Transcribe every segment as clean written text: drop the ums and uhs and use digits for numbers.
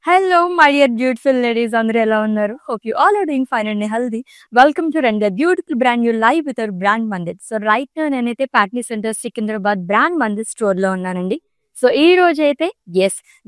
Hello, my dear beautiful ladies. అందరూ ఎలా ఉన్నారు? Hope you all are doing fine and healthy. Welcome to Render beautiful brand new live with our brand Mandit. So right now నేనైతే Patny centre Secunderabad brand Mandir store లో ఉన్నానండి. So ఈ రోజు అయితే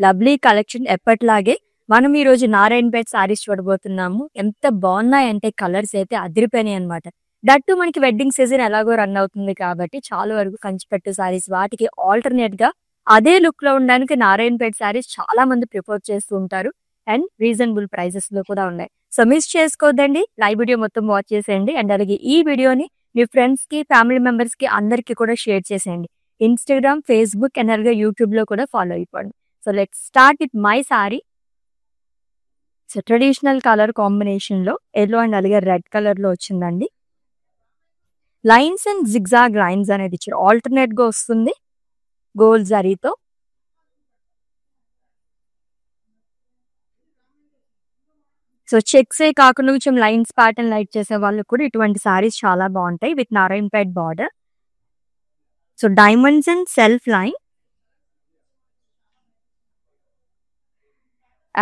lovely collection ఎప్పటిలాగే మనం ఈ రోజు నారాయణపేట సారీస్ చూడబోతున్నాము. ఎంత బాగున్నాయంటే కలర్స్ అయితే అదిరిపోయినాయి అనమాట. దట్టు మనకి వెడ్డింగ్ సీజన్ ఎలాగో రన్ అవుతుంది కాబట్టి చాలా వరకు కంచిపట్టు సారీస్ వాటికి ఆల్టర్నేట్ గా అదే లుక్ లో ఉండడానికి నారాయణపేట సారీస్ చాలా మంది ప్రిఫర్ చేస్తూ ఉంటారు అండ్ రీజనబుల్ ప్రైజెస్ లో కూడా ఉన్నాయి. సో మిస్ చేసుకోవద్దండి, లైవ్ వీడియో మొత్తం వాచ్ చేసేయండి అండ్ అలాగే ఈ వీడియోని మీ ఫ్రెండ్స్ కి ఫ్యామిలీ మెంబర్స్ కి అందరికి కూడా షేర్ చేసేయండి. ఇన్స్టాగ్రామ్, ఫేస్బుక్ అండ్ అలాగే యూట్యూబ్ లో కూడా ఫాలో అయిపోండి. So let's start with my sorry. So traditional colour combination లో ఎల్లో అండ్ అలాగే రెడ్ కలర్ లో వచ్చిందండి. లైన్స్ అండ్ జిగ్జాగ్ లైన్స్ అనేది ఇచ్చారు, ఆల్టర్నేట్ గా వస్తుంది గోల్డ్ జరీతో. సో చెక్స్ ఏ కాకుండా కొంచెం లైన్స్ ప్యాటర్న్ లైక్ చేసే వాళ్ళు కూడా ఇటువంటి సారీస్ చాలా బాగుంటాయి with Narayanpet border. So diamonds and self line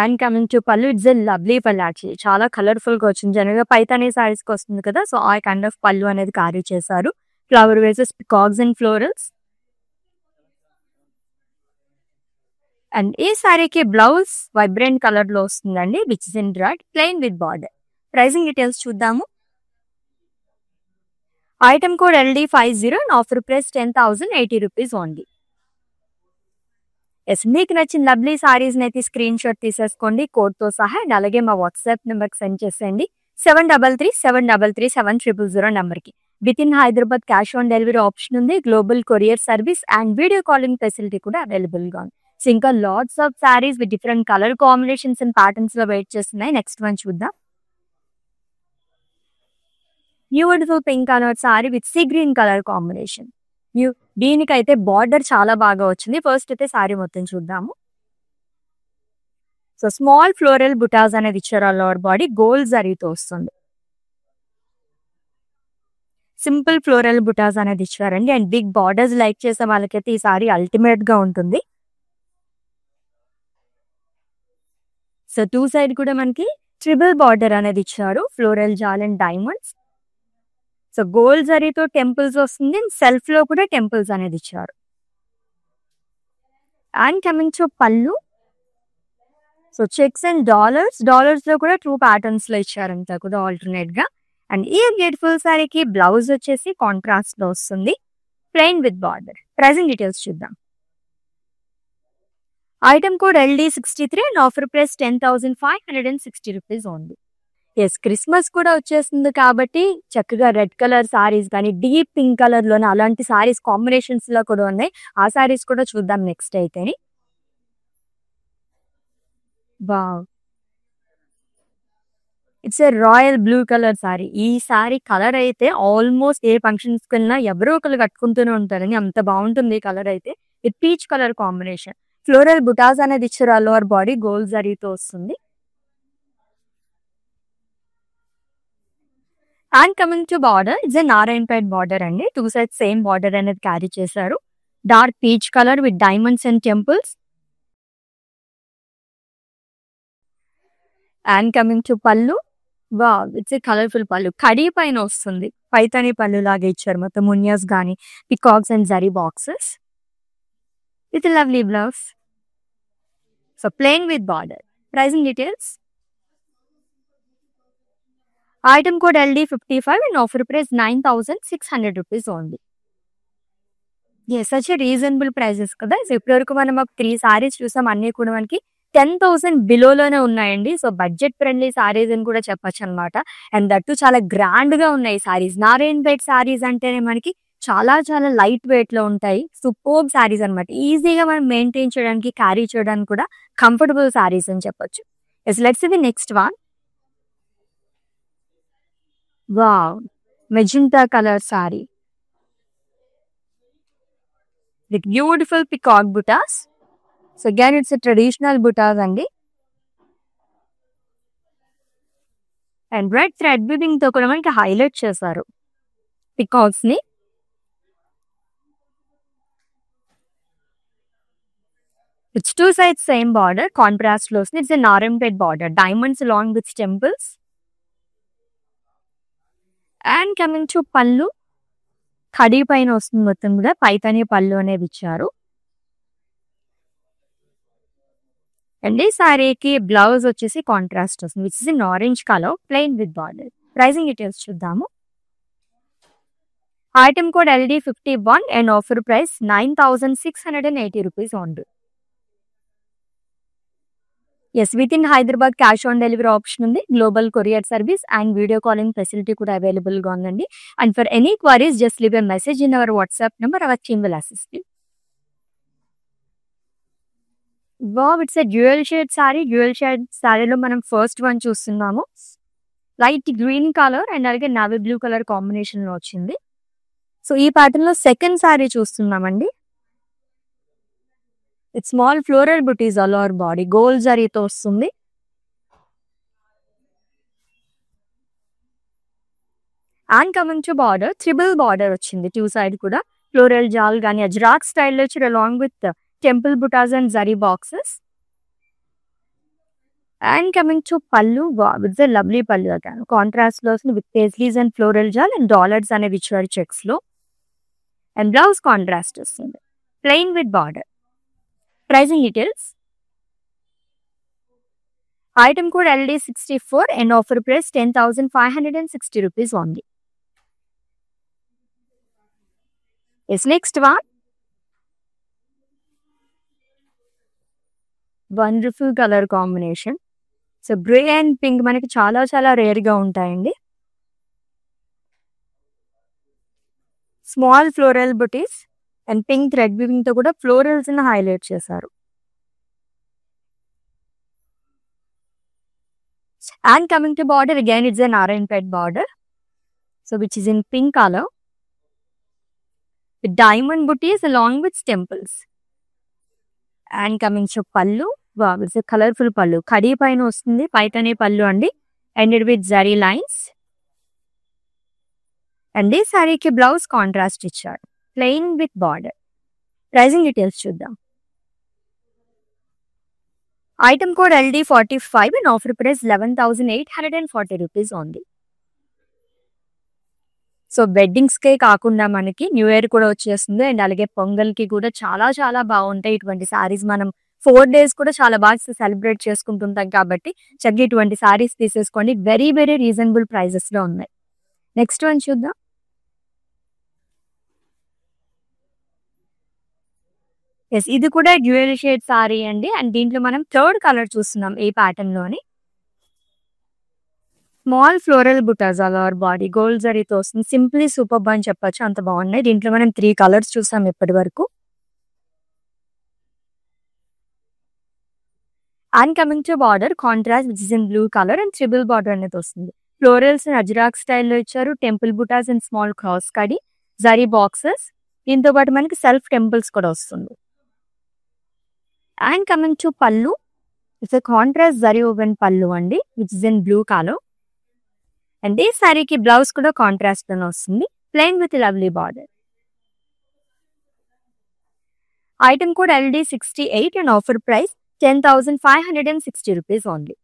and coming to pallu, it's a lovely పళ్ళు. యాక్చువల్లీ చాలా కలర్ఫుల్ గా వచ్చింది. జనరల్ గా పైతానీ సారీస్ కి వస్తుంది కదా, సో ఆ కైండ్ ఆఫ్ పళ్ళు అనేది క్యారీ చేశారు. Flower vases, peacocks and florals. And ఈ సారీకి బ్లౌజ్ వైబ్రెంట్ కలర్ లో వస్తుందండి, which is in red plain with border. Pricing details చూద్దాము. Item code LD50 and offer price 10,080 rupees only. మీకు నచ్చిన లవ్లీ సారీస్ అయితే స్క్రీన్ షాట్ తీసేసుకోండి కోడ్ తో సహా అండ్ అలాగే మా వాట్సాప్ నెంబర్ కి సెండ్ చేసేయండి 7337337000 నెంబర్ కి. With in Hyderabad cash on delivery option ఉంది, global courier service and video calling facility కూడా అవైలబుల్ గా ఉంది. సో ఇంకా lots of saris with different colour combinations and patterns లో వెయిట్ చేస్తున్నాయి. నెక్స్ట్ వన్ చూద్దాం. Beautiful pink colour sari with sea green colour combination. దీనికైతే border చాలా బాగా వచ్చింది. ఫస్ట్ అయితే సారీ మొత్తం చూద్దాము. సో స్మాల్ ఫ్లోరల్ బుటాస్ అనేది ఇచ్చారు, లోవర్ బాడీ గోల్డ్ జరీతో వస్తుంది. సింపుల్ ఫ్లోరల్ బుటాస్ అనేది ఇచ్చారండి అండ్ బిగ్ బార్డర్స్ లైక్ చేసే వాళ్ళకైతే ఈ సారీ అల్టిమేట్ గా ఉంటుంది. సో టూ సైడ్ కూడా మనకి ట్రిపుల్ బార్డర్ అనేది ఇచ్చారు, ఫ్లోరల్ జాల్ అండ్ డైమండ్స్. సో గోల్డ్ జరీతో టెంపుల్స్ వస్తుంది అండ్ సెల్ఫ్ లో కూడా టెంపుల్స్ అనేది ఇచ్చారు. అండ్ కమింగ్ టు పళ్ళు, సో చెక్స్ అండ్ డాలర్స్ లో కూడా టూ ప్యాటర్న్స్ లో ఇచ్చారంతా కూడా ఆల్టర్నేట్ గా. అండ్ ఈ బ్యూటిఫుల్ సారీకి బ్లౌజ్ వచ్చేసి కాంట్రాస్ట్ లో వస్తుంది, plain with border. Pricing details చూద్దాం. Item code LD63 and offer price 10,560 rupees only. Christmas కూడా వచ్చేస్తుంది కాబట్టి చక్కగా రెడ్ కలర్ సారీస్ కానీ డీప్ పింక్ కలర్ లోనే అలాంటి సారీస్ కాంబినేషన్స్ లో కూడా ఉన్నాయి. ఆ సారీస్ కూడా చూద్దాం నెక్స్ట్ అయితే. Wow, it's a royal blue colour sorry. ఈ సారీ కలర్ అయితే ఆల్మోస్ట్ ఏ ఫంక్షన్స్ కి వెళ్ళినా ఎవరో ఒకరు కట్టుకుంటూనే ఉంటారని అంత బాగుంటుంది ఈ కలర్ అయితే. With peach colour combination, floral బుటాస్ అనేది ఇచ్చారు, లోవర్ బాడీ గోల్డ్ జరీతో వస్తుంది. And coming to border, it's a Narayanpet border అండి. టూ సైడ్ సేమ్ బార్డర్ అనేది క్యారీ చేశారు, dark peach colour with diamonds and temples. And coming to పళ్ళు, wow, it's a colourful పళ్ళు, కడీ పైన వస్తుంది, పైతానీ పళ్ళు లాగా ఇచ్చారు. మొత్తం మునియాస్ గానీ peacocks and zari boxes with lovely blouse. So plain with border. Pricing details. Item code LD55 and offer price 9,600 rupees only. Such reasonable prices కదా. సో ఇప్పటివరకు మనం 3 సారీస్ చూసాం, అన్ని కూడా మనకి 10,000 బిలోలోనే ఉన్నాయండి. సో బడ్జెట్ ఫ్రెండ్లీ సారీస్ అని కూడా చెప్పొచ్చు అనమాట. అండ్ దట్టు చాలా గ్రాండ్ గా ఉన్నాయి సారీస్. నారాయణపేట్ సారీస్ అంటేనే మనకి చాలా చాలా లైట్ వెయిట్ లో ఉంటాయి, సూపర్బ్ సారీస్ అనమాట. ఈజీగా మనం మెయింటైన్ చేయడానికి, క్యారీ చేయడానికి కూడా కంఫర్టబుల్ సారీస్ అని చెప్పొచ్చు. Let's see the next one. Wow, magenta colour sari with beautiful peacock బుటాస్. సో అగైన్ ఇట్స్ ట్రెడిషనల్ బుటాస్ అండి. అండ్ రెడ్ థ్రెడ్ వీవింగ్ తో కూడా మనకి హైలైట్ చేశారు పికాక్స్ ని. It's two sides same border, contrast లో వస్తుంది. It's a Naramted border, diamonds along with temples. And coming to పళ్ళు, ఖడీ పైన వస్తుంది మొత్తం కూడా, పైతాని పళ్ళు అనేది ఇచ్చారు. అండ్ ఈ సారీకి బ్లౌజ్ వచ్చేసి కాంట్రాస్ట్ వస్తుంది, which is in orange colour, plain with border. Pricing details చూద్దాము. Item code LD51 and offer price 9680 rupees only. Yes, with in Hyderabad cash on delivery option ఉంది, global courier service and video calling facility కూడా అవైలబుల్గా ఉందండి. And for any queries just leave a message in our WhatsApp number, our team will assist you. Wow, it's a dual shade sari. Dual shade సారీలో మనం first one చూస్తున్నాము. Light green colour and అలాగే navy blue colour కాంబినేషన్లో వచ్చింది. So ఈ ప్యాటర్న్లో second sari చూస్తున్నామండి. It's small floral butis all over body, gold జరీతో వస్తుంది. And coming to border, triple border వచ్చింది టూ సైడ్ కూడా. ఫ్లోరల్ జాల్ కానీ అజ్రాక్ స్టైల్లో వచ్చి along with temple butas and zari boxes. And coming to pallu, with lovely pallu again, contrast లో వస్తుంది విత్ పేస్లీస్ అండ్ ఫ్లోరల్ జాల్ అండ్ డాలర్స్ అనే విచ్వర్ చెక్స్ లో. అండ్ బ్లౌజ్ కాంట్రాస్ట్ వస్తుంది, plain with border. Pricing details. Item code LD64 and offer price 10,560 rupees only. Yes, next one wonderful colour combination. So grey and pink మనకి చాలా చాలా రేర్గా ఉంటాయండి. Small floral butis and pink thread weaving తో కూడా florals ని highlight చేశారు. And coming to border, again it's a Narayanpet border, so which is in pink colour with diamond butis along with temples. And coming to pallu, it's a colourful pallu, khadi పైన వస్తుంది, పైతనే పళ్ళు అండి, ended with zari lines. And ఈ సారీకి blouse contrast ఇచ్చాడు, plain with border. Pricing details చూద్దాం. Item code LD45 and offer price 11,840 rupees only. So వెడ్డింగ్స్కే కాకుండా మనకి న్యూ ఇయర్ కూడా వచ్చేస్తుంది అండ్ అలాగే పొంగల్కి కూడా చాలా చాలా బాగుంటాయి ఇటువంటి సారీస్. మనం 4 days కూడా చాలా బాగా సెలబ్రేట్ చేసుకుంటుంటాం కాబట్టి చక్కగా ఇటువంటి సారీస్ తీసేసుకోండి, వెరీ వెరీ రీజనబుల్ ప్రైజెస్లో ఉన్నాయి. నెక్స్ట్ వన్ చూద్దాం. ఎస్, ఇది కూడా డ్యూయల్ షేడ్ సారీ అండి. అండ్ దీంట్లో మనం థర్డ్ కలర్ చూస్తున్నాం ఈ ప్యాటర్న్ లోని. Small floral butas all over body, gold జరీతో వస్తుంది, సింప్లీ సూపర్ అని చెప్పొచ్చు, అంత బాగున్నాయి. దీంట్లో మనం 3 కలర్స్ చూసాం ఇప్పటి వరకు. And coming to border, contrast which is in blue colour and triple border అనేది వస్తుంది. ఫ్లోరల్స్ అజ్రాక్ స్టైల్లో ఇచ్చారు, temple butas and small cross కడి, జరీ బాక్సెస్, దీంతో పాటు మనకి సెల్ఫ్ టెంపుల్స్ కూడా వస్తుంది. And coming to pallu, it's a contrast zari woven pallu అండి, which is in blue colour. And ఈ సారీకి బ్లౌజ్ కూడా కాంట్రాస్ట్ లోనే వస్తుంది, plain with lovely border. Item code LD68 and offer price 10,560 rupees only.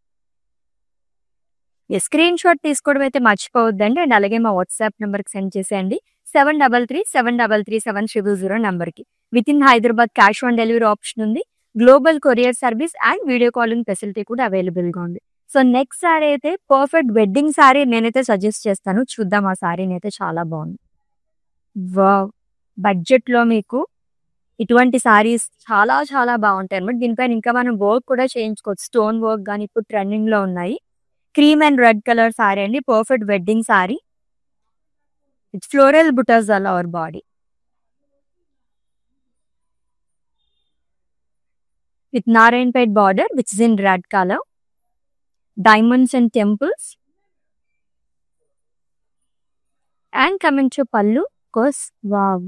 Screen shot తీసుకోవడం అయితే మర్చిపోవద్దండి. అండ్ అలాగే మా వాట్సాప్ నెంబర్కి సెండ్ చేసేయండి, 7337337700 నెంబర్కి. With in Hyderabad cash on delivery option ఉంది, global courier service and video calling facility కూడా అవైలబుల్గా ఉంది. సో నెక్స్ట్ సారీ అయితే పర్ఫెక్ట్ వెడ్డింగ్ సారీ నేనైతే సజెస్ట్ చేస్తాను, చూద్దాం. ఆ సారీని అయితే చాలా బాగుంది. వావ్, బడ్జెట్లో మీకు ఇటువంటి సారీస్ చాలా చాలా బాగుంటాయి అనమాట. దీనిపైన ఇంకా మనం వర్క్ కూడా చేయించుకోవచ్చు, స్టోన్ వర్క్ కానీ ఇప్పుడు ట్రెండింగ్లో ఉన్నాయి. Cream and red colour sari అండి, perfect wedding sari. It's floral butas all over body with Narayanpet border which is in red color, diamonds and temples. And coming to pallu, of course, wow,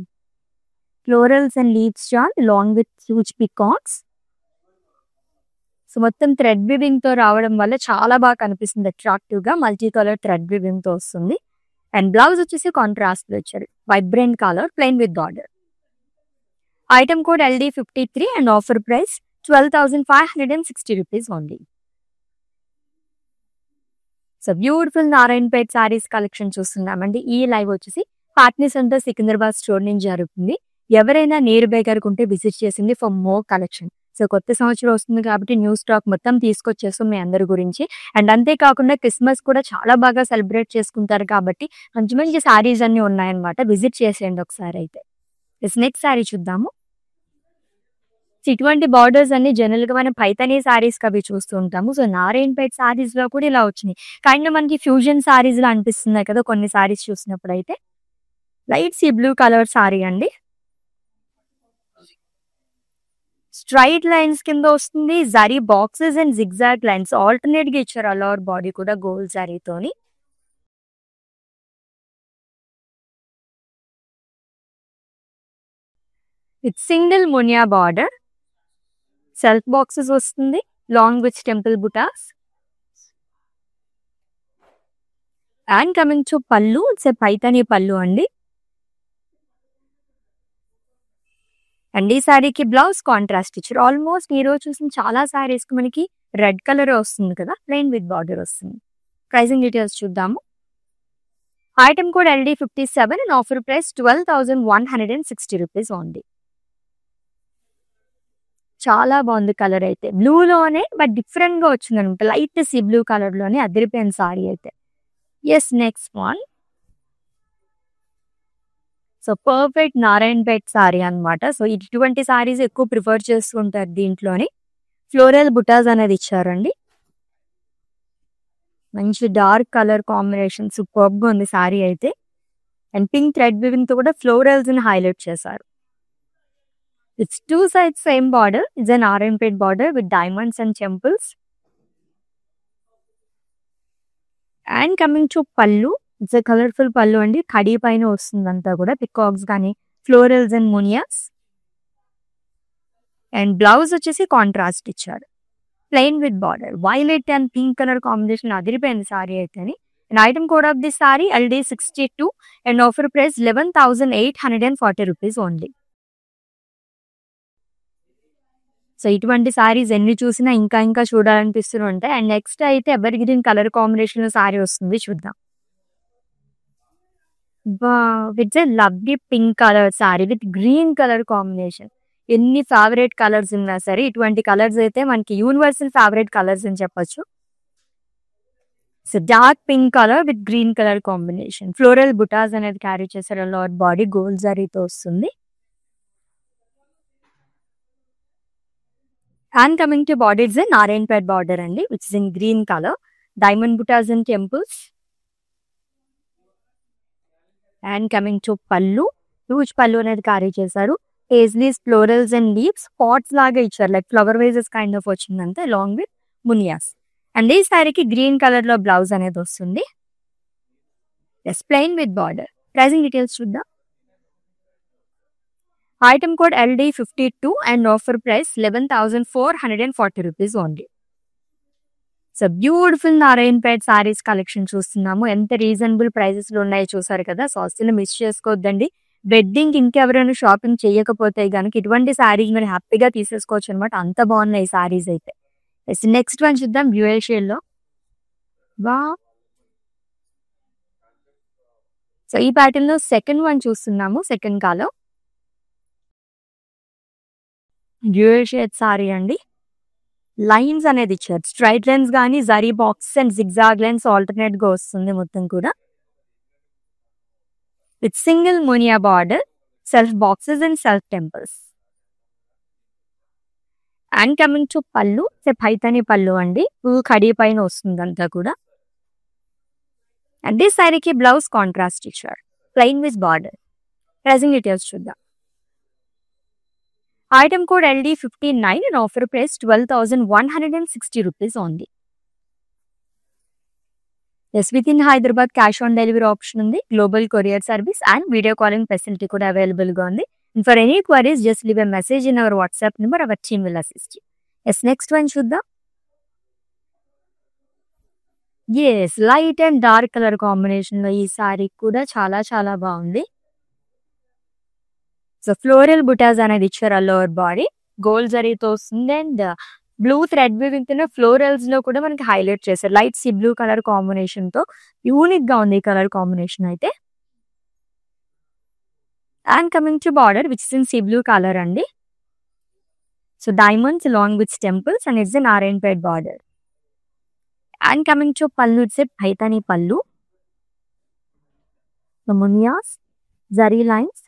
florals and leaves charm along with huge peacocks. So మొత్తం thread weaving తో రావడం వల్ల చాలా బాగా కనిపిస్తుంది, attractive గా multi colour thread weaving తో వస్తుంది. అండ్ బ్లౌజ్ వచ్చేసి కాంట్రాస్ట్ వచ్చారు, vibrant colour, plain with border. Item code LD53 and offer price 12,560 rupees only. So beautiful Narayanpet saris collection చూస్తున్నామండి. ఈ లైవ్ వచ్చేసి పాట్నీ సెంటర్ సికింద్రాబాద్ స్టోర్ నుంచి జరుగుతుంది. ఎవరైనా నియర్ బై గారికి ఉంటే విజిట్ చేసింది ఫర్ మోర్ కలెక్షన్. సో కొత్త సంవత్సరం వస్తుంది కాబట్టి న్యూ స్టాక్ మొత్తం తీసుకొచ్చేస్తాం మీ అందరి గురించి. అండ్ అంతేకాకుండా క్రిస్మస్ కూడా చాలా బాగా సెలబ్రేట్ చేసుకుంటారు కాబట్టి మంచి మంచి సారీస్ అన్ని ఉన్నాయన్నమాట. విజిట్ చేసేయండి ఒకసారి అయితే. నెక్స్ట్ సారీ చూద్దాము. ఇటువంటి బార్డర్స్ అన్ని జనరల్ గా మనం పైతానీ సారీస్ అవి చూస్తూ ఉంటాము. సో నారాయణపేట్ సారీస్ లో కూడా ఇలా వచ్చినాయి. కైండ్ మనకి ఫ్యూజన్ సారీస్ లో అనిపిస్తున్నాయి కదా కొన్ని సారీస్ చూసినప్పుడు అయితే. Light sea blue colour sari అండి. స్ట్రైట్ లైన్స్ కింద వస్తుంది. Zari boxes and zigzag lines alternate గా ఇచ్చారు. అలవర్ బాడీ కూడా గోల్డ్ జరీతోని. With single muniya border. Self boxes వస్తుంది long with temple butas. And coming to pallu, it's Paithani pallu అండి. అండ్ ఈ సారీకి బ్లౌజ్ కాంట్రాస్ట్ ఇచ్చారు. ఆల్మోస్ట్ ఈ రోజు చూసిన చాలా సారీస్ కి మనకి రెడ్ కలర్ వస్తుంది కదా, ప్లెయిన్ విత్ బార్డర్ వస్తుంది. ప్రైసింగ్ డీటెయిల్స్ చూద్దాము. Item code LD57 and offer price 12,160 rupees only. చాలా బాగుంది కలర్ అయితే. బ్లూలోనే బట్ డిఫరెంట్ గా వచ్చింది అనమాట. లైట్ సీ బ్లూ కలర్ లోనే అదిరిపోయిన సారీ అయితే. Yes next one. So perfect Narayanpet sari అనమాట. సో ఇటువంటి సారీస్ ఎక్కువ ప్రిఫర్ చేస్తుంటారు. దీంట్లోని ఫ్లోరల్ బుటాస్ అనేది ఇచ్చారండి. మంచి డార్క్ కలర్ కాంబినేషన్ సూపర్ గా ఉంది సారీ అయితే. అండ్ పింక్ థ్రెడ్ వివింగ్ తో కూడా ఫ్లోరల్స్ ని హైలైట్ చేశారు. It's two sides same border. It's an Narayanpet border with diamonds and temples. And coming to pallu, it's a colorful pallu andi. Khadi paina ostundanta kuda peacocks gaani florals and munias. And blouse vachesi contrast icharu. Plain with border. Violet and pink color combination adiripoyindi saree aitani. And item code of this saree LD62 and offer price 11,840 rupees only. So ఇటువంటి సారీస్ ఎన్ని చూసినా ఇంకా ఇంకా చూడాలనిపిస్తూ ఉంటాయి. And next అయితే ever green colour combination లో sorry వస్తుంది చూద్దాం. With lovely pink colour sari with green colour combination. ఎన్ని ఫేవరెట్ కలర్స్ ఉన్నా సరే ఇటువంటి కలర్స్ అయితే మనకి యూనివర్సల్ ఫేవరెట్ కలర్స్ అని చెప్పొచ్చు. So dark pink colour with green colour combination. Floral బుటాస్ అనేది క్యారీ చేశారు. లాట్ బాడీ గోల్డ్ జరీతో వస్తుంది. And coming to border, it's a Narayanpet border andi, which is in green color. Diamond buttas and temples. And coming to pallu, huge pallu అనేది carry చేశారు. Paisleys, florals and leaves, pots లాగా ఇచ్చారు. Like flower vases kind of వచ్చిందంటే along with munias. And ఈ సారీకి green colour లో blouse అనేది వస్తుంది. Yes, plain with border. Pricing details చూద్దాం. Item code LD52 and offer price 11,440 rupees only. So beautiful Narayanpet saris collection చూస్తున్నాము. ఎంత రీజనబుల్ ప్రైసెస్ లో ఉన్నాయో చూసారు కదా. సో అసలు మిస్ చేసుకోవద్దండి. వెడ్డింగ్ ఇంకెవరైనా షాపింగ్ చేయకపోతే కనుక ఇటువంటి సారీస్ మీరు హ్యాపీగా తీసేసుకోవచ్చు అనమాట. అంత బాగున్నాయి సారీస్ అయితే. నెక్స్ట్ వన్ చూద్దాం. డ్యూయల్ షేడ్ లో సో ఈ ప్యాటర్న్ లో సెకండ్ వన్ చూస్తున్నాము. సెకండ్ కాలో డ్యూయల్ షేడ్ సారీ అండి. లైన్స్ అనేది ఇచ్చారు. స్ట్రైట్ లైన్స్ కానీ zari box and zigzag lines alternate గా వస్తుంది మొత్తం కూడా. With single muniya border, self boxes and self temples. And coming to పళ్ళు, పైతానీ పళ్ళు అండి. ఖడీ పైన వస్తుంది అంతా కూడా. అండ్ ఈ సారీకి బ్లౌజ్ కాంట్రాస్ట్ ఇచ్చారు. Plain with border. Pricing details చూద్దాం. Item code LD59 and offer price 12,160 rupees only. Yes, within Hyderabad cash on delivery option ఉంది. Global courier service and video calling facility కూడా available గా ఉంది. And for any queries just leave a message in our WhatsApp number. Our team will assist you. Yes, next one చూద్దాం. Yes, light and dark color combination లో ఈ sorry కూడా చాలా చాలా బాగుంది. సో ఫ్లోరల్ బుటాస్ అనేది ఇచ్చారు. లోవర్ బాడీ గోల్డ్ జరీతో వస్తుంది. అండ్ బ్లూ థ్రెడ్ వీవింగ్ తో ఫ్లోరల్స్ లో కూడా మనకి హైలైట్ చేశారు. Light sea blue colour combination తో యూనిక్ గా ఉంది ఈ కలర్ కాంబినేషన్ అయితే. And coming to border which is in sea blue colour అండి. So diamonds along with temples and it's an iron-ped border. And coming to pallu, it's a paithani pallu. The munyas, zari lines,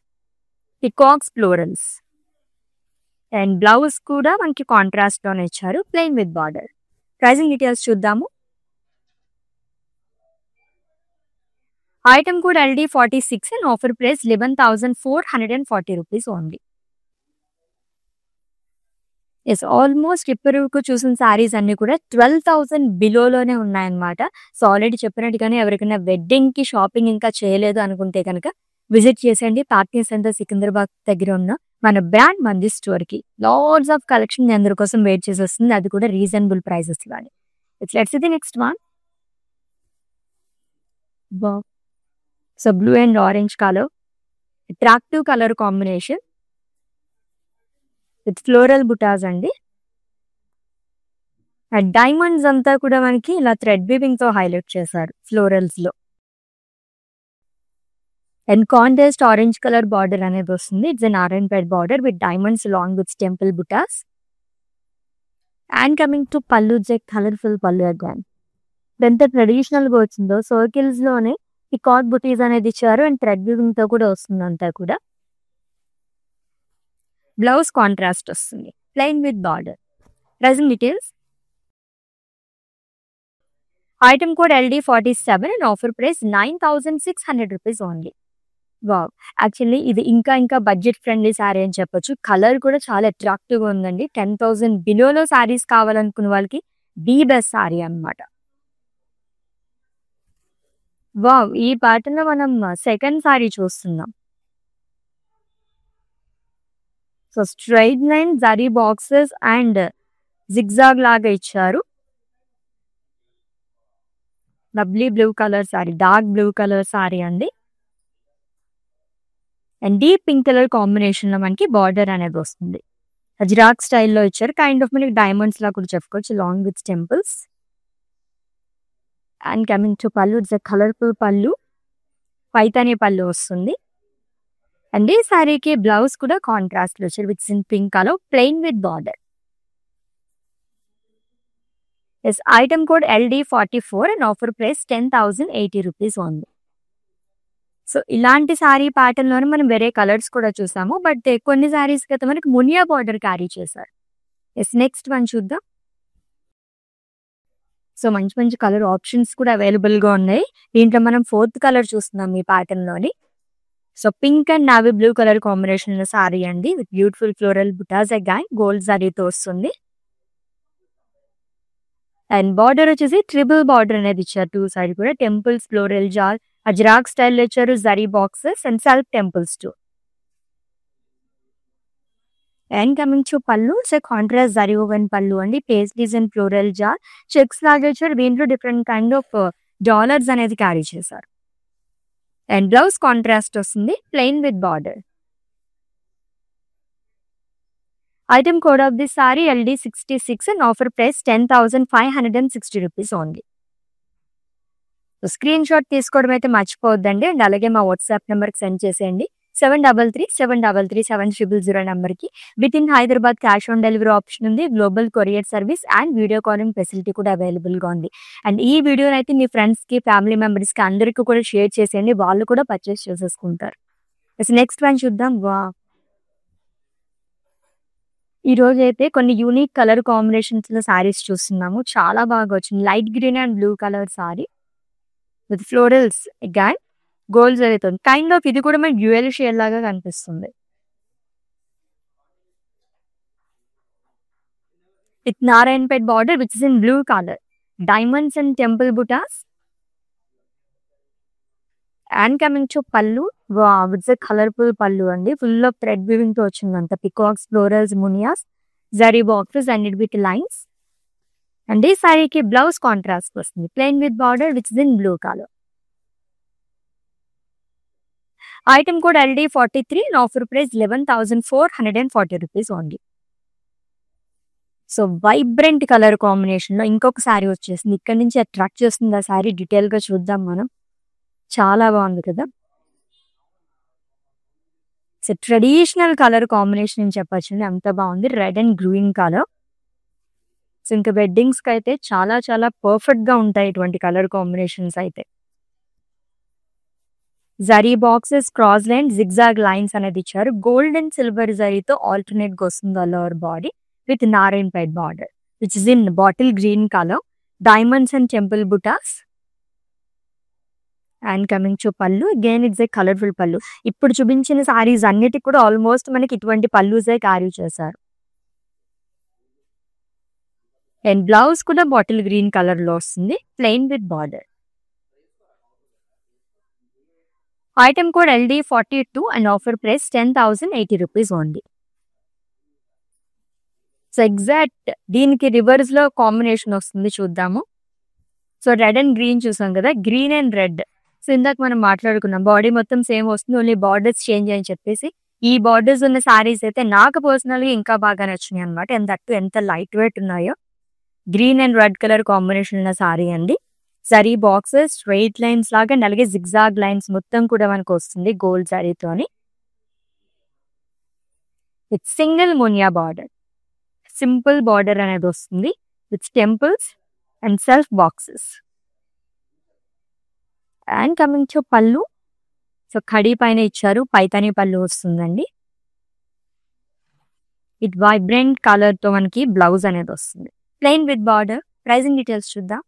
peacocks, florals. And blouse kuda manki contrast lo icharu, plain with border. Pricing details చూద్దాము. Item code LD46 and offer price 11,440 rupees only. Yes almost ఇప్పటివరకు చూసిన శారీస్ అన్ని కూడా 12,000 బిలోలోనే ఉన్నాయన్నమాట. So already చెప్పినట్టుగానే ఎవరికైనా wedding కి shopping ఇంకా చేయలేదు అనుకుంటే కనుక విజిట్ చేసేయండి పార్టీ సెంటర్ సికింద్రాబాద్ దగ్గర ఉన్న మన బ్రాండ్ మంది స్టోర్ కి. లాట్స్ ఆఫ్ కలెక్షన్ మీ అందరి కోసం వెయిట్ చేసి వస్తుంది, అది కూడా రీజనబుల్ ప్రైసెస్ ఇవ్వాలి. It's let's the next one. So blue and orange colour, attractive colour combination with floral butas అండి. అండ్ డైమండ్స్ అంతా కూడా మనకి ఇలా థ్రెడ్ వీవింగ్ తో హైలైట్ చేశారు ఫ్లోరల్స్ లో. And contrast orange colour border అనేది వస్తుంది. It's an iron-ped border with diamonds along with temple butas. And coming to pallu, జెక్ కలర్ఫుల్ పల్లు అగైన్. ఎంత ట్రెడిషనల్ గా వచ్చిందో సర్కిల్స్ లోనే పికాక్ బుటీస్ అనేది ఇచ్చారు అండ్ థ్రెడ్ వీవింగ్ తో కూడా వస్తుంది అంతా కూడా. బ్లౌజ్ కాంట్రాస్ట్ వస్తుంది, plain with border. Pricing details. Item code LD47 and offer price 9,600 rupees only. Wow, actually ఇది ఇంకా బడ్జెట్ ఫ్రెండ్లీ శారీ అని చెప్పొచ్చు. కలర్ కూడా చాలా అట్రాక్టివ్ గా ఉందండి. 10,000 బిలోలో శారీస్ కావాలనుకున్న వాళ్ళకి ది బెస్ట్ శారీ అన్నమాట. వావ్, ఈ ప్యాటర్న్ లో మనం సెకండ్ శారీ చూస్తున్నాం. So straight line zari boxes and zigzag లాగా ఇచ్చారు. Lovely blue colour sari, dark blue colour sari అండి. And deep pink colour combination లో మనకి బార్డర్ అనేది వస్తుంది. అజ్రాక్ స్టైల్లో ఇచ్చారు, కైండ్ ఆఫ్ మనకి డైమండ్స్ లా కూడా చెప్పుకోవచ్చు long with temples. And coming to pallu, it's a colourful pallu, Paithani పల్లు వస్తుంది. అండ్ ఈ శారీకి బ్లౌజ్ కూడా కాంట్రాస్ట్ లో వచ్చారు with in pink colour, plain with border. Yes item code LD44 and offer price 10,080 rupees only. So ఇలాంటి శారీ ప్యాటర్న్ లోనే మనం వేరే కలర్స్ కూడా చూసాము, బట్ కొన్ని శారీస్ అయితే మనకి మునియా బార్డర్ క్యారీ చేశారు. ఎస్ నెక్స్ట్ వన్ చూద్దాం. సో మంచి కలర్ ఆప్షన్స్ కూడా అవైలబుల్ గా ఉన్నాయి. దీంట్లో మనం 4th కలర్ చూస్తున్నాం ఈ ప్యాటర్న్ లోని. So pink and navy blue colour combination లో సారీ అండి with beautiful floral butas again gold జరీతో వస్తుంది. అండ్ బార్డర్ వచ్చేసి ట్రిపుల్ బార్డర్ అనేది ఇచ్చారు. 2 సైడ్ కూడా టెంపుల్స్, ఫ్లోరల్ జాల్, అజ్రాక్ స్టైల్ ఇచ్చారు, zari boxes and self temples to. And coming to పల్లు, సో కాంట్రాస్ట్ జరీ ఓవెన్ పల్లు అండి. పేస్లీస్ అండ్ ఫ్లోరల్ జాల్ చెక్స్ లాగా ఇచ్చారు. దీంట్లో డిఫరెంట్ కైండ్ ఆఫ్ డాలర్స్ అనేది క్యారీ చేశారు. అండ్ బ్లౌజ్ కాంట్రాస్ట్ వస్తుంది, plain with border. Item code of this sorry LD66 and offer price 10,560 rupees only. Screen shot తీసుకోవడం అయితే మర్చిపోవద్దండి. అండ్ అలాగే మా వాట్సాప్ నెంబర్కి సెండ్ చేసేయండి. 7337337700 నెంబర్కి. With in Hyderabad cash on delivery option ఉంది, global courier service and video calling facility కూడా అవైలబుల్గా ఉంది. అండ్ ఈ వీడియోని అయితే మీ ఫ్రెండ్స్కి, ఫ్యామిలీ మెంబర్స్కి అందరికీ కూడా షేర్ చేసేయండి, వాళ్ళు కూడా పర్చేస్ చేసేసుకుంటారు. నెక్స్ట్ వన్ చూద్దాం. వా, ఈ రోజు అయితే కొన్ని యూనిక్ కలర్ కాంబినేషన్స్ లో శారీస్ చూస్తున్నాము. చాలా బాగా వచ్చింది. Light green and blue colour sari with florals again gold జరీతో. కైండ్ ఆఫ్ ఇది కూడా మనకి డ్యూయల్ షేడ్ లాగా కనిపిస్తుంది. With Narayanpet border which is in blue colour, diamonds and temple butas. And coming to pallu, with colourful pallu అండి. ఫుల్ ఆఫ్ థ్రెడ్ వీవింగ్ తో వచ్చిందంట. Peacocks, florals, మునియాస్, zari boxes and with lines. And ఈ సారీకి బ్లౌజ్ కాంట్రాస్ట్ వస్తుంది, plain with border which is in blue colour. Item code LD43 and offer price 11,440 rupees only. So vibrant colour combination లో ఇంకొక శారీ వచ్చేసింది. ఇక్కడ నుంచి అట్రాక్ట్ చేస్తుంది ఆ శారీ. డీటెయిల్ గా చూద్దాం మనం. చాలా బాగుంది కదా. సో ట్రెడిషనల్ కలర్ కాంబినేషన్ అని చెప్పొచ్చండి. అంత బాగుంది. Red and green colour. So ఇంకా వెడ్డింగ్స్ కి అయితే చాలా చాలా పర్ఫెక్ట్ గా ఉంటాయి ఇటువంటి కలర్ కాంబినేషన్స్ అయితే. Zari boxes, cross line, zigzag lines అనేది ఇచ్చారు. గోల్డ్ అండ్ సిల్వర్ జరీతో ఆల్టర్నేట్ గా వస్తుంది lower body with Narayanpet border which is in bottle green colour. Diamonds and temple butas. And coming to pallu, again it's a colourful pallu. ఇప్పుడు చూపించిన సారీస్ అన్నిటికి కూడా ఆల్మోస్ట్ మనకి ఇటువంటి పళ్ళుసే క్యారీ చేశారు. అండ్ బ్లౌజ్ కూడా బాటిల్ గ్రీన్ కలర్ లో వస్తుంది, plain with border. Item code LD42 and offer price 10,080 rupees only. So exact దీనికి రివర్స్ లో కాంబినేషన్ వస్తుంది, చూద్దాము. సో రెడ్ అండ్ గ్రీన్ చూసాం కదా, గ్రీన్ అండ్ రెడ్. సో ఇందాక మనం మాట్లాడుకున్నాం బాడీ మొత్తం సేమ్ వస్తుంది, ఓన్లీ బార్డర్స్ చేంజ్ అని చెప్పేసి. ఈ బార్డర్స్ ఉన్న సారీస్ అయితే నాకు పర్సనల్ గా ఇంకా బాగా నచ్చినాయి అనమాట. ఎంత లైట్ వెయిట్ ఉన్నాయో. Green and red colour combination ఉన్న సారీ అండి. జరీ బాక్సెస్, స్ట్రైట్ లైన్స్ లాగా అండ్ అలాగే జిగ్జాగ్ లైన్స్ మొత్తం కూడా మనకు వస్తుంది గోల్డ్ జరీతోని. With single muniya border, simple border అనేది వస్తుంది with temples and self boxes. And coming to పళ్ళు, సో ఖడీ పైన ఇచ్చారు, పైతాని పళ్ళు వస్తుందండి. విత్ వైబ్రెంట్ కలర్ తో మనకి బ్లౌజ్ అనేది వస్తుంది, plain with border. Pricing details చూద్దాం.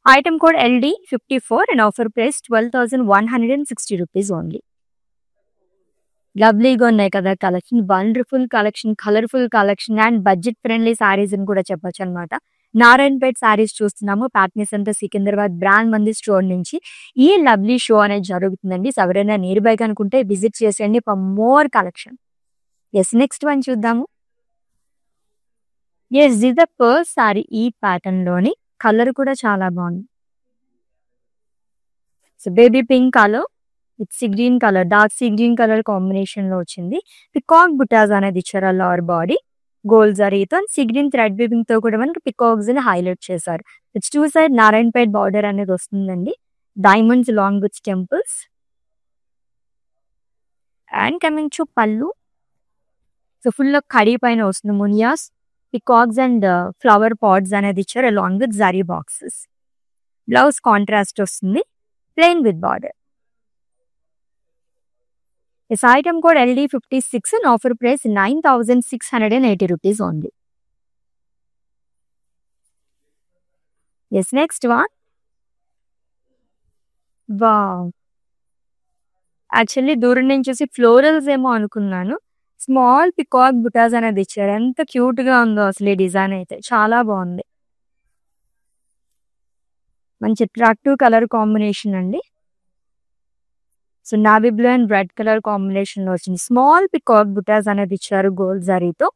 Item code LD54 and offer price 12,160 rupees only. లవ్లీగా ఉన్నాయి కదా collection, wonderful collection, colourful collection and budget friendly saris అని కూడా చెప్పొచ్చు అనమాట. నారాయణపేట్ సారీస్ చూస్తున్నాము, ప్యాట్నీ సెంటర్ సికింద్రాబాద్ బ్రాండ్ మంది స్టోర్ నుంచి ఈ లవ్లీ షో అనేది జరుగుతుందండి. సో ఎవరైనా నియర్ బై అనుకుంటే విజిట్ చేసేయండి for more collection. Yes, next one చూద్దాము. Yes, this the first sari ఈ ప్యాటర్న్ లోని. కలర్ కూడా చాలా బాగుంది. So baby pink colour with sea green colour, dark sea green colour combination లో వచ్చింది. పికాక్ బుటాస్ అనేది ఇచ్చారు లోవర్ బాడీ గోల్డ్ జరీతో. And sea green thread weaving తో కూడా మనకి పికాక్స్ ని హైలైట్ చేశారు. It's two side Narayanpet border అనేది వస్తుందండి. Diamonds along with temples. And coming to పళ్ళు, సో ఫుల్ ఖడీ పైన వస్తుంది మునియాస్, పికాక్స్ అండ్ ఫ్లవర్ పాట్స్ అనేది ఇచ్చారు along with zari boxes. Blouse contrast వస్తుంది, plain with border. This item code LD56 and offer price 9,680 rupees only. Yes, next one. Wow. Actually దూరం నుంచి చూసి florals ఏమో అనుకున్నాను. స్మాల్ పికాక్ బుటాస్ అనేది ఇచ్చారు. ఎంత క్యూట్ గా ఉందో అసలు ఈ డిజైన్ అయితే, చాలా బాగుంది. మంచి అట్రాక్టివ్ కలర్ కాంబినేషన్ అండి. So navy blue and red colour combination లో వచ్చింది. స్మాల్ పికాక్ బుటాస్ అనేది ఇచ్చారు గోల్డ్ జరీతో.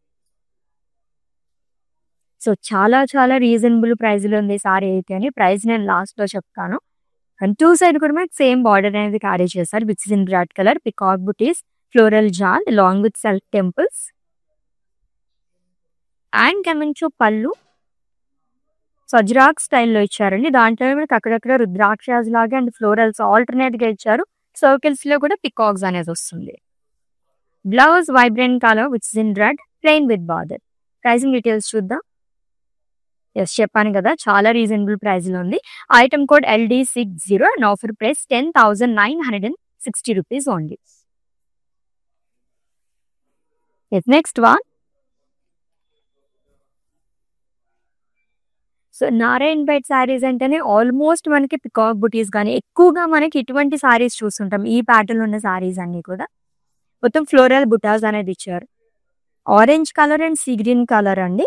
సో చాలా చాలా రీజనబుల్ ప్రైస్ లో ఉంది సారీ అయితే అని. ప్రైస్ నేను లాస్ట్ లో చెప్తాను. అండ్ టూ సైడ్ కూడా మనకి సేమ్ బార్డర్ అనేది క్యారీ చేశారు which is in red colour. Peacock butis, floral jaal along with self temples. And coming to pallu, Ajrakh స్టైల్లో ఇచ్చారండి. దాంట్లో మనకి అక్కడక్కడ రుద్రాక్షస్ లాగా అండ్ ఫ్లోరల్స్ ఆల్టర్నేట్ గా ఇచ్చారు. సర్కిల్స్ లో కూడా పికాక్స్ అనేది వస్తుంది. Blouse vibrant colour which is in red, plain with border. Pricing details చూద్దాం. ఎస్, చెప్పాను కదా చాలా రీజనబుల్ ప్రైస్ లో ఉంది. Item code LD60 and offer price 10,960 rupees only. Yes, next one. So Narayanpet saris అంటేనే ఆల్మోస్ట్ మనకి పికాక్ బుటీస్ కానీ ఎక్కువగా మనకి ఇటువంటి సారీస్ చూస్తుంటాం. ఈ ప్యాటర్న్ ఉన్న సారీస్ అన్ని కూడా మొత్తం ఫ్లోరల్ బుటాస్ అనేది ఇచ్చారు. Orange colour and see green colour అండి.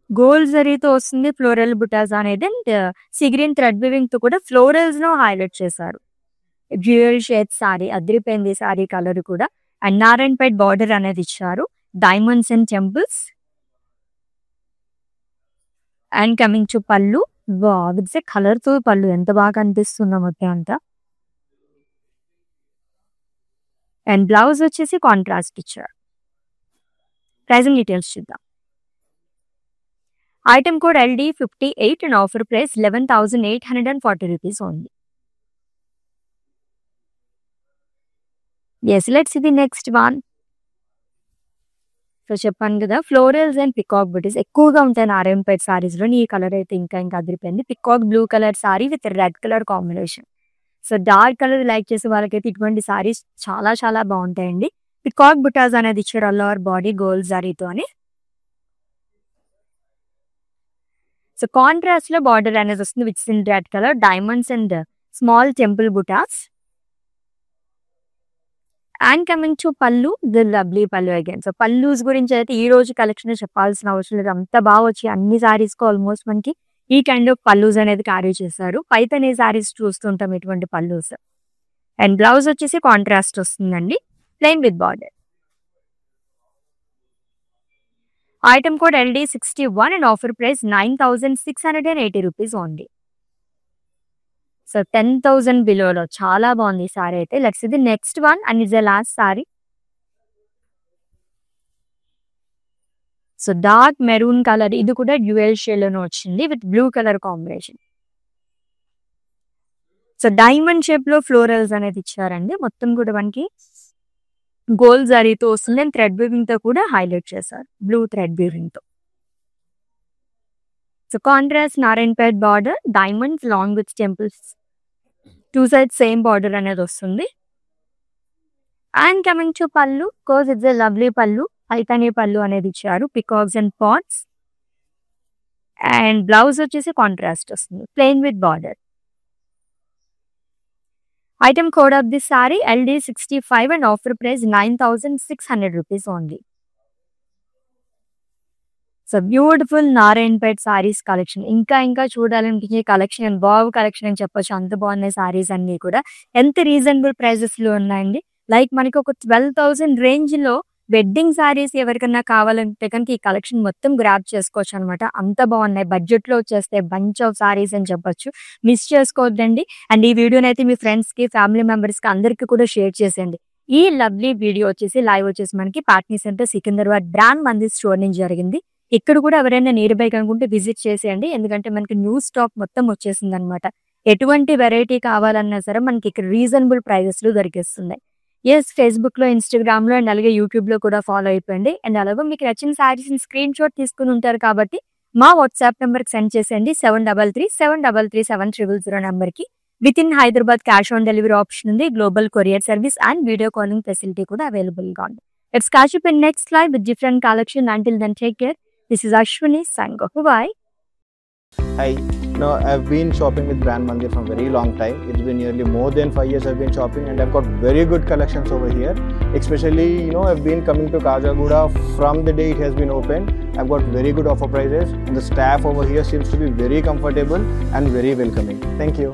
గోల్డ్ జరీతో వస్తుంది ఫ్లోరల్ బుటాస్ అనేది. And sea green thread weaving తో కూడా ఫ్లోరల్స్ ను హైలైట్ చేశారు. డ్యూయల్ షేడ్ సారీ, అదిరిపోయింది సారీ కలర్ కూడా. అండ్ నారాయణపేట్ బార్డర్ అనేది ఇచ్చారు, diamonds and temples. And coming to pallu, with colour తో పళ్ళు ఎంత బాగా అనిపిస్తుందో మొత్తం అంతా. అండ్ బ్లౌజ్ వచ్చేసి కాంట్రాస్ట్ ఇచ్చారు. ప్రైజింగ్ డీటెయిల్స్ చూద్దాం. Item code LD58 and offer price 11,840 rupees only. Yes, let's see the next one. So చెప్పాను కదా, ఫ్లోరల్స్ అండ్ పికాక్ బుటీస్ ఎక్కువగా ఉంటాయి నారాయణపేట సారీస్లో. ఈ కలర్ అయితే ఇంకా అదిరిపోయింది. Peacock blue colour sari with red colour combination. So dark colour like చేసే వాళ్ళకైతే ఇటువంటి సారీస్ చాలా చాలా బాగుంటాయండి. పికాక్ బుటాస్ అనేది ఇచ్చారు ఆల్ ఓవర్ బాడీ గోల్డ్ జరీతో అని. సో కాంట్రాస్ట్ లో బార్డర్ అనేది వస్తుంది with in red colour, diamonds and small temple butas. And coming to pallu, the lovely pallu again. So pallus గురించి అయితే ఈ రోజు కలెక్షన్ చెప్పాల్సిన అవసరం లేదు, అంత బాగా వచ్చి అన్ని సారీస్ కు ఆల్మోస్ట్ మనకి ఈ కైండ్ ఆఫ్ పల్లూస్ అనేది క్యారీ చేశారు. పైతనే సారీస్ చూస్తుంటాం ఇటువంటి పల్లూస్. అండ్ బ్లౌజ్ వచ్చేసి కాంట్రాస్ట్ వస్తుందండి, plain with border. Item code LD61 and offer price 9,680 rupees only. So 10,000 బిలోలో చాలా బాగుంది ఈ సారీ అయితే. Let's see the next one and it's the last sari. So dark maroon colour, ఇది కూడా డ్యూయల్ షేడ్ లోనే వచ్చింది with blue colour combination. So diamond shape లో ఫ్లోరల్స్ అనేది ఇచ్చారండి. మొత్తం కూడా మనకి గోల్డ్ జరీతో వస్తుంది అండ్ థ్రెడ్ వీవింగ్ తో కూడా హైలైట్ చేశారు, బ్లూ థ్రెడ్ వీవింగ్ తో. So contrast Narayanpet border, diamonds along with temples, two side same border అనేది వస్తుంది. And coming to pallu, course it's a lovely pallu, Paithani pallu అనేది ఇచ్చారు, peacocks and pots. And blouse వచ్చేసి కాంట్రాస్ట్ వస్తుంది, plain with border. Item code of this sari LD65 and offer price 9,600 rupees only. So beautiful Narayanpet saris collection. ఇంకా చూడాలనిపించే collection, బాగు collection అని చెప్పొచ్చు, అంత బాగున్నాయి సారీస్ అన్ని కూడా. ఎంత రీజనబుల్ ప్రైజెస్ లో ఉన్నాయండి. లైక్ మనకి ఒక 12,000 రేంజ్ లో వెడ్డింగ్ సారీస్ ఎవరికన్నా కావాలంటే కనుక ఈ కలెక్షన్ మొత్తం గ్రాప్ చేసుకోవచ్చు అనమాట. అంత బాగున్నాయి, బడ్జెట్ లో వచ్చేస్తే బంచ్ ఆఫ్ సారీస్ అని చెప్పొచ్చు. మిస్ చేసుకోవద్దండి. అండ్ ఈ వీడియోని అయితే మీ ఫ్రెండ్స్ కి, ఫ్యామిలీ మెంబర్స్ కి అందరికీ కూడా షేర్ చేసేయండి. ఈ లవ్లీ వీడియో వచ్చేసి లైవ్ వచ్చేసి మనకి Patny centre Secunderabad brand Mandir store నుంచి జరిగింది. ఇక్కడ కూడా ఎవరైనా నియర్ బై కనుకుంటే విజిట్ చేసేయండి, ఎందుకంటే మనకి న్యూ స్టాక్ మొత్తం వచ్చేసింది అనమాట. ఎటువంటి వెరైటీ కావాలన్నా సరే మనకి ఇక్కడ రీజనబుల్ ప్రైజెస్ లో దొరికిస్తున్నాయి. ఎస్, ఫేస్బుక్ లో, ఇన్స్టాగ్రామ్ లో అండ్ అలాగే యూట్యూబ్ లో కూడా ఫాలో అయిపోయింది. అండ్ అలాగే మీకు నచ్చిన సారీస్ స్క్రీన్ షాట్ తీసుకుని ఉంటారు కాబట్టి మా వాట్సాప్ నెంబర్ కి సెండ్ చేసేయండి, 7337337300 నెంబర్ కి. With in Hyderabad cash on delivery option ఉంది, global courier service and video calling facility కూడా అవైలబుల్ గా ఉంది. Let's catch up in next live with different collection. Until then, take care. This is Ashwini signing off. Bye. Hi. No, I've been shopping with Brand Mandir from very long time. It's been nearly more than 5 years I've been shopping, and I've got very good collections over here. Especially, I've been coming to Kajagoda from the day it has been opened. I've got very good offer prices, and the staff over here seems to be very comfortable and very welcoming. Thank you.